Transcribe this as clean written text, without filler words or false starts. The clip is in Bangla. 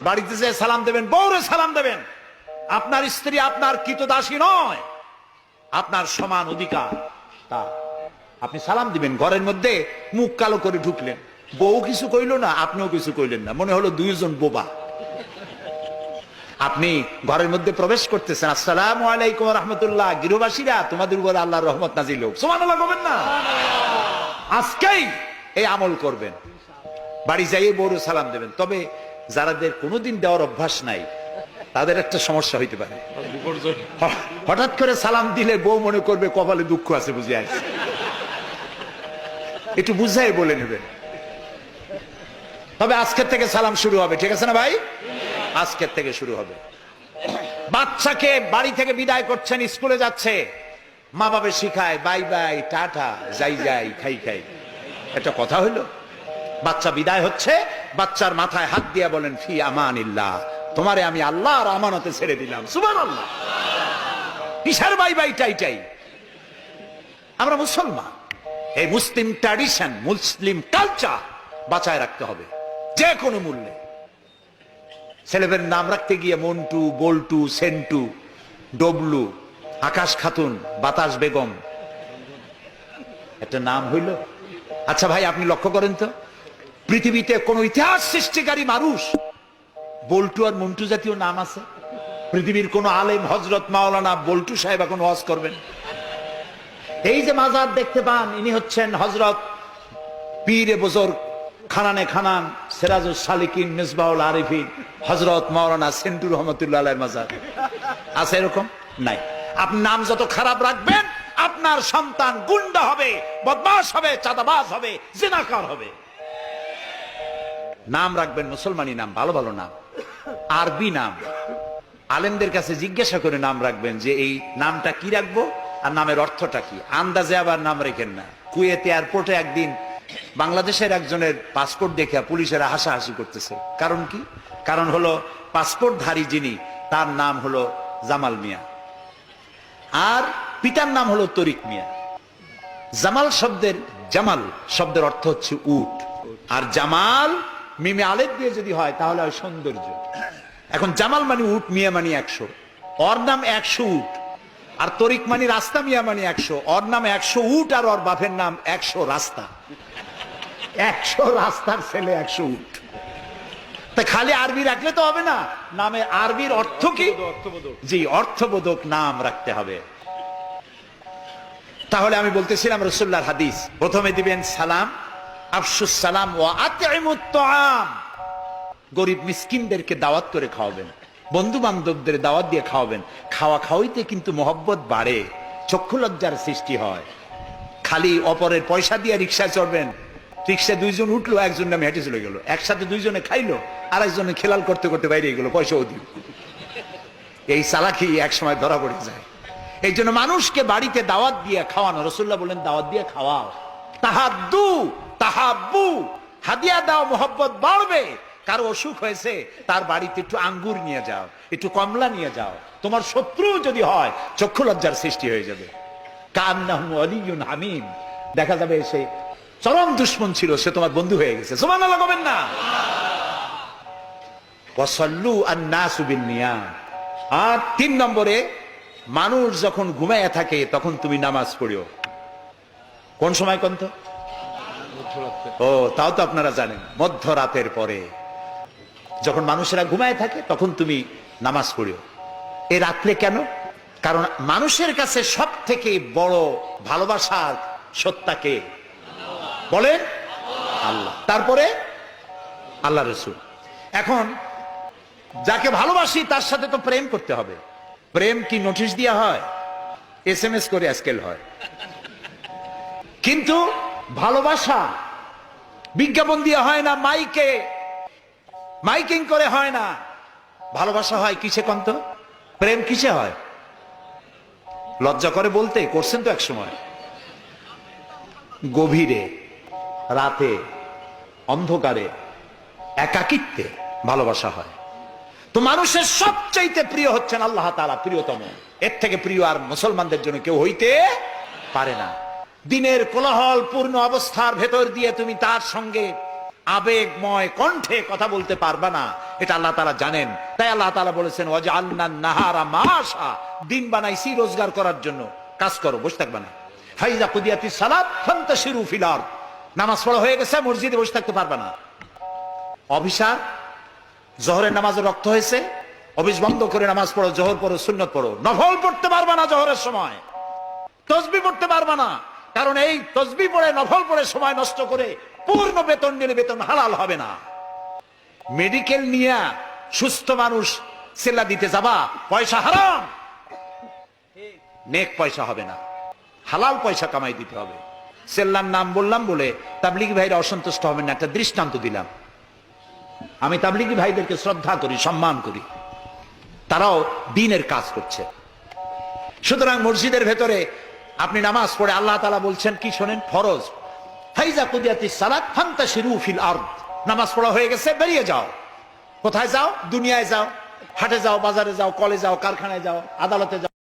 বাড়িতে যে সালাম দেবেন, বউরে সালাম দেবেন। আপনার স্ত্রী আপনার কৃতদাসী নয়, আপনার সমান অধিকার তার। আপনি সালাম দিবেন। ঘরের মধ্যে মুখ কালো করে ঢুকলেন, বউ কিছু কইল না, আপনিও কিছু কইলেন না, মনে হলো দুইজন বোবা। আপনি ঘরের মধ্যে প্রবেশ করতেছেন, আসসালামু আলাইকুম রাহমাতুল্লাহ, গৃহবাসীরা তোমাদের উপর আল্লাহর রহমত নাজিল হোক, সুবহানাল্লাহ বলবেন না? আজকেই এই আমল করবেন, বাড়ি যাইয়ে বউরে সালাম দেবেন। তবে যারাদের কোনোদিন দেওয়ার অভ্যাস নাই তাদের একটা সমস্যা হইতে পারে। হঠাৎ করে সালাম দিলে বউ মনে করবে কপালে দুঃখ আছে বুঝে আছে, একটু বুঝাই বলে নেবেন। তবে আজকের থেকে সালাম শুরু হবে, ঠিক আছে না ভাই? আজকের থেকে শুরু হবে। বাচ্চাকে বাড়ি থেকে বিদায় করছেন, স্কুলে যাচ্ছে, মা বাবা শিখায় বাই বাই, টাটা, যাই যাই, খাই খাই। এটা কথা হইলো? বাচ্চা বিদায় হচ্ছে, বাচ্চার মাথায় হাত দিয়া বলেন ফি আমানিল্লাহ, তোমারে আমি আল্লাহর আমানতে ছেড়ে দিলাম, সুবহানাল্লাহ। কিসের বাই বাই টাই টাই? আমরা মুসলমান, এই মুসলিম ট্র্যাডিশন, মুসলিম কালচার বাঁচায় রাখতে হবে যে কোনো মূল্যে। ছেলেদের নাম রাখতে গিয়ে মন্টু, বল্টু, সেন্টু, ডবলু, আকাশ খাতুন, বাতাস বেগম, একটা নাম হইল? আচ্ছা ভাই, আপনি লক্ষ্য করেন তো, পৃথিবীতে কোন ইতিহাস সৃষ্টিকারী মানুষ বল্টু আর মন্টু জাতীয় নাম আছে? পৃথিবীর কোন আলেম, হজরত মাওলানা বল্টু সাহেব এখন ওয়াজ করবেন? এই যে মাজার দেখতে পান, ইনি হচ্ছেন হজরত পীরে বুজুর্গ খানানে খানান সিরাজুস সালিকিন মিসবাহুল আরিফিন হজরত মাওলানা সেন্টু রহমতুল্লাহ আলাইহির মাজার আছে? এরকম নাই। আপনি নাম যত খারাপ রাখবেন, আপনার সন্তান গুন্ডা হবে, বদমাশ হবে, চাঁদাবাজ হবে, জিনাকার হবে। নাম রাখবেন মুসলমানি নাম, ভালো ভালো নাম, আরবি নাম। আলেমদের কাছে জিজ্ঞাসা করে নাম রাখবেন যে এই নামটা কি রাখবো আর নামের অর্থটা কি। আন্দাজে আবার নাম রেখেন না। কুয়েতে এয়ারপোর্টে একদিন বাংলাদেশের একজনের পাসপোর্ট দেখে পুলিশেরা হাসাহাসি করতেছে। কারণ কি? কারণ হলো পাসপোর্টধারী যিনি, তার নাম হলো জামাল মিয়া, আর পিতার নাম হলো তরিক মিয়া। জামাল শব্দের অর্থ হচ্ছে উট, আর জামাল মিমে আলেফ দিয়ে যদি হয় তাহলে হয় সৌন্দর্য। এখন জামাল মানে উট, মিয়া মানে 100, ওর নাম 100 উট। আর তরিক মানে রাস্তা, মিয়া মানে 100, ওর নাম 100 উট আর ওর বাপের নাম 100 রাস্তা। 100 রাস্তার ছেলে 100 উট। তা খালি আরবি রাখলে তো হবে না, নামে আরবির অর্থ কি? জি, অর্থবোধক নাম রাখতে হবে। তাহলে আমি বলতেছিলাম রাসূলুল্লাহর হাদিস, প্রথমে দিবেন সালাম, আফশুস সালাম ওয়া আতইমুত তাআম। গরিব মিসকিনদেরকে দাওয়াত করে খাওয়াবেন, বন্ধু বান্ধবদের দাওয়াত দিয়ে খাওয়াবেন। খাওয়া খাওয়াইতে কিন্তু মহব্বত বাড়ে, চক্ষু লজ্জার সৃষ্টি হয়। খালি অপরের পয়সা দিয়ে রিকশায় চড়বেন, রিকশায় দুইজন উঠলো, একজন নামে হেঁটে চলে গেল, একসাথে দুইজনে খাইলো, আর একজনে খেলাল করতে করতে বাইরে গেল, পয়সাও দিল। এই চালাকি এক সময় ধরা পড়ে যায়। এই জন্য মানুষকে বাড়িতে দাওয়াত দিয়ে খাওয়ানো, রাসূলুল্লাহ বলেন দাওয়াত দিয়ে খাওয়াও। তাহাদ্দু তাহাব্বু, হাদিয়া দাও, মহব্বত বাড়বে। কারো অসুখ হয়েছে, তার বাড়িতে একটু আঙ্গুর নিয়ে যাও, একটু কমলা নিয়ে যাও। তোমার শত্রু যদি হয়, চক্ষু লজ্জার সৃষ্টি হয়ে যাবে। কান্নাহু ওয়ালিয়ুন হামিম, দেখা যাবে সে চরম দুশমন ছিল, সে তোমার বন্ধু হয়ে গেছে। সুবহানাল্লাহ বলবেন না? ওয়াসাল্লু আন-নাসু বিন-নিয়াম। আর 3 নম্বরে, মানুষ যখন ঘুমায় থাকে তখন তুমি নামাজ পড়িও। কোন সময় কোন তো? ও, তাও তো আপনারা জানেন, মধ্যরাতের পরে যখন মানুষেরা ঘুমায় থাকে তখন তুমি নামাজ পড়িও। এ রাত্রে কেন? কারণ মানুষের কাছে সব থেকে বড় ভালোবাসার সত্তাকে বলেন আল্লাহ, তারপরে আল্লাহ রাসূল। এখন যাকে ভালোবাসি তার সাথে তো প্রেম করতে হবে। প্রেম কি নোটিশ দেওয়া হয়? SMS করে আজকাল হয়। কিন্তু ভালোবাসা বিজ্ঞাপন দিয়ে হয় না, মাইকিং করে হয় না। ভালোবাসা হয় কিসে কন্ত? প্রেম কিসে হয়? লজ্জা করে বলতে, করছেন তো এক সময়। গভীরে, রাতে, অন্ধকারে, একাকিত্বে ভালোবাসা হয়। তো মানুষের সবচাইতে প্রিয় হচ্ছেন আল্লাহ তাআলা, প্রিয়তম। এর থেকে প্রিয় আর মুসলমানদের জন্য কেউ হইতে পারে না। দিনের কোলাহল পূর্ণ অবস্থার ভেতর দিয়ে তুমি তার সঙ্গে আবেগময় কণ্ঠে কথা বলতে পারবা না, এটা আল্লাহ তাআলা জানেন। তাই আল্লাহ তাআলা বলেছেন ওয়াজআলনান নাহারা মাশা, দিন বানাইছি রোজগার করার জন্য, কাজ করো, বসে থাকবা না। ফাইজা কুদিয়াতিস সালাত ফান্তাশিরু ফিল আরদ, নামাজ পড়া হয়ে গেছে, মসজিদে বসে থাকতে পারবা না। অভিশাপ, জোহরের নামাজে রক্ত হয়েছে, অফিস বন্ধ করে নামাজ পড়ো, জোহর পড়ো, সুন্নত পড়ো। নফল পড়তে পারবা না জোহরের সময়, তসবিহ পড়তে পারবা না, কারণ এই তসবিহ পড়ে নফল পড়ে সময় নষ্ট করে পূর্ণ বেতন নিলে বেতন হালাল হবে না। মেডিকেল নিয়ে সুস্থ মানুষ সেল্লা দিতে যাবা, পয়সা হারাম, নেক পয়সা হবে না, হালাল পয়সা কামাই দিতে হবে। সেল্লার নাম বললাম বলে তাবলিগী ভাইরা অসন্তুষ্ট হবেন না, একটা দৃষ্টান্ত দিলাম। আমি তাবলিগী ভাইদেরকে শ্রদ্ধা করি, সম্মান করি, তারাও দ্বীনের কাজ করছে। সুতরাং মসজিদের ভেতরে আপনি নামাজ পড়ে আল্লাহ তাআলা বলছেন কি শোনেন, ফরজ, ফাইজা কুদিয়াতিস সালাত ফান্তাশিরু ফিল আরদ, নামাজ পড়া হয়ে গেছে, বেরিয়ে যাও। কোথায় যাও? দুনিয়ায় যাও, হাটে যাও, বাজারে যাও, কলে যাও, কারখানায় যাও, আদালতে যাও।